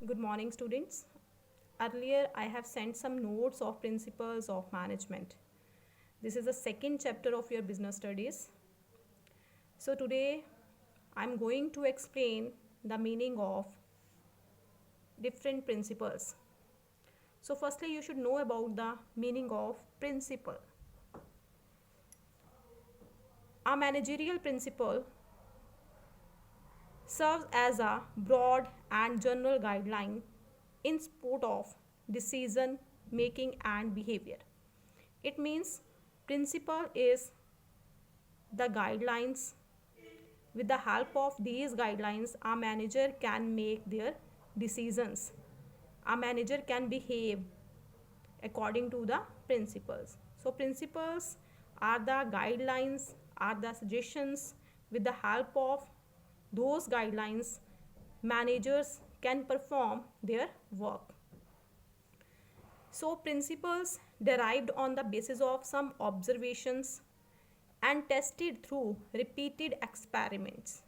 Good morning, students. Earlier, I have sent some notes of principles of management. This is the second chapter of your business studies. So today, I'm going to explain the meaning of different principles. So firstly, you should know about the meaning of principle. A managerial principle serves as a broad and general guideline in support of decision making and behavior. It means principle is the guidelines. With the help of these guidelines, a manager can make their decisions. A manager can behave according to the principles. So principles are the guidelines, are the suggestions. With the help of those guidelines, managers can perform their work. So principles derived on the basis of some observations and tested through repeated experiments,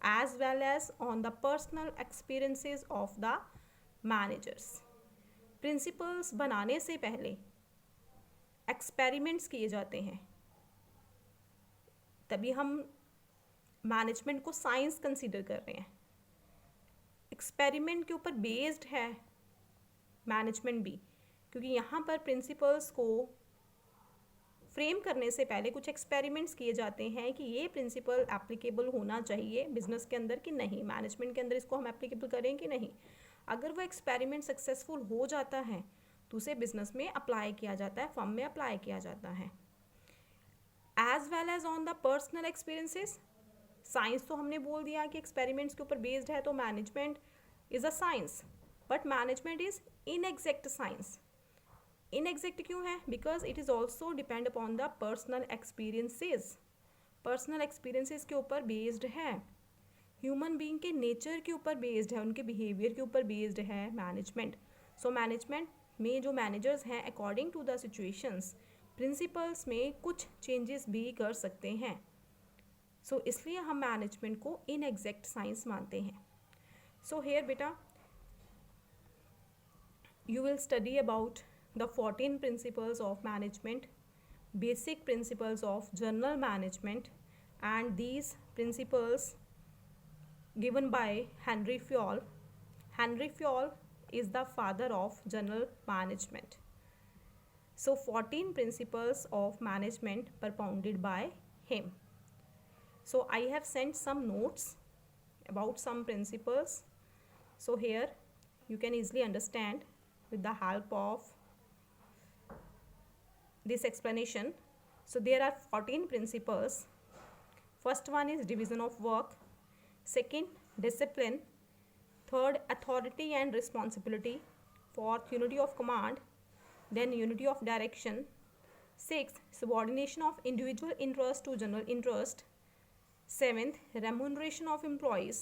as well as on the personal experiences of the managers. Principles बनाने से पहले experiments किए जाते हैं, तभी हम management को science consider कर रहे हैं. एक्सपेरिमेंट के ऊपर बेस्ड है मैनेजमेंट भी, क्योंकि यहाँ पर प्रिंसिपल्स को फ्रेम करने से पहले कुछ एक्सपेरिमेंट्स किए जाते हैं कि ये प्रिंसिपल एप्लीकेबल होना चाहिए बिजनेस के अंदर कि नहीं, मैनेजमेंट के अंदर इसको हम एप्लीकेबल करें कि नहीं. अगर वो एक्सपेरिमेंट सक्सेसफुल हो जाता है तो उसे बिजनेस में अप्लाई किया जाता है, फर्म में अप्लाई किया जाता है. As well as on the personal experiences. Science तो हमने बोल दिया कि एक्सपेरिमेंट्स के ऊपर बेस्ड है, तो management is a science, but management is inexact science. Inexact क्यों है? Because it is also depend upon the personal experiences. Personal experiences के ऊपर बेस्ड है, ह्यूमन बीइंग के नेचर के ऊपर बेस्ड है, उनके बिहेवियर के ऊपर बेस्ड है मैनेजमेंट. सो मैनेजमेंट में जो मैनेजर्स हैं according to the situations principles में कुछ चेंजेस भी कर सकते हैं. सो इसलिए हम मैनेजमेंट को इनएग्जैक्ट साइंस मानते हैं. सो हेयर बेटा you will study about the 14 principles of management, basic principles of general management, and these principles given by Henry Fayol. Henry Fayol is the father of general management. So 14 principles of management propounded by him. So I have sent some notes about some principles. So here you can easily understand with the help of this explanation. So there are 14 principles. First one is division of work, second discipline, third authority and responsibility, fourth unity of command, then unity of direction, sixth subordination of individual interest to general interest, seventh remuneration of employees,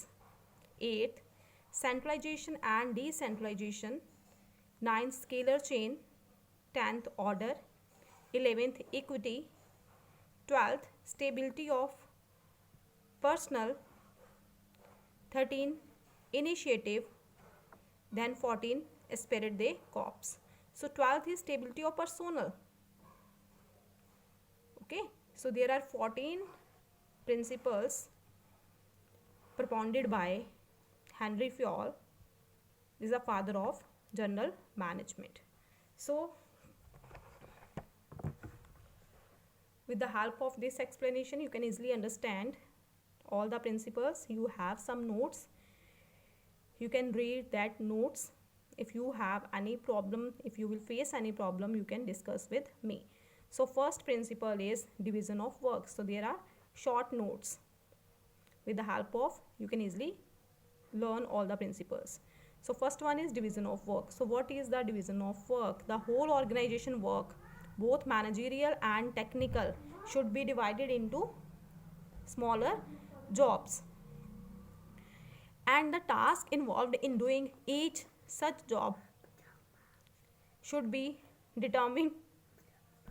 eighth centralization and decentralization, ninth scalar chain, 10th order, 11th equity, 12th stability of personnel, 13 initiative, then 14 spirit de corps. So 12th is stability of personnel. Okay, so there are 14 principles propounded by Henry Fayol. This is the father of general management. So with the help of this explanation you can easily understand all the principles. You have some notes, you can read that notes. If you have any problem, if you will face any problem, you can discuss with me. So first principle is division of work. So there are short notes. With the help of you can easily learn all the principles. So first one is division of work. So what is the division of work? The whole organization work, both managerial and technical, should be divided into smaller jobs, and the task involved in doing each such job should be determined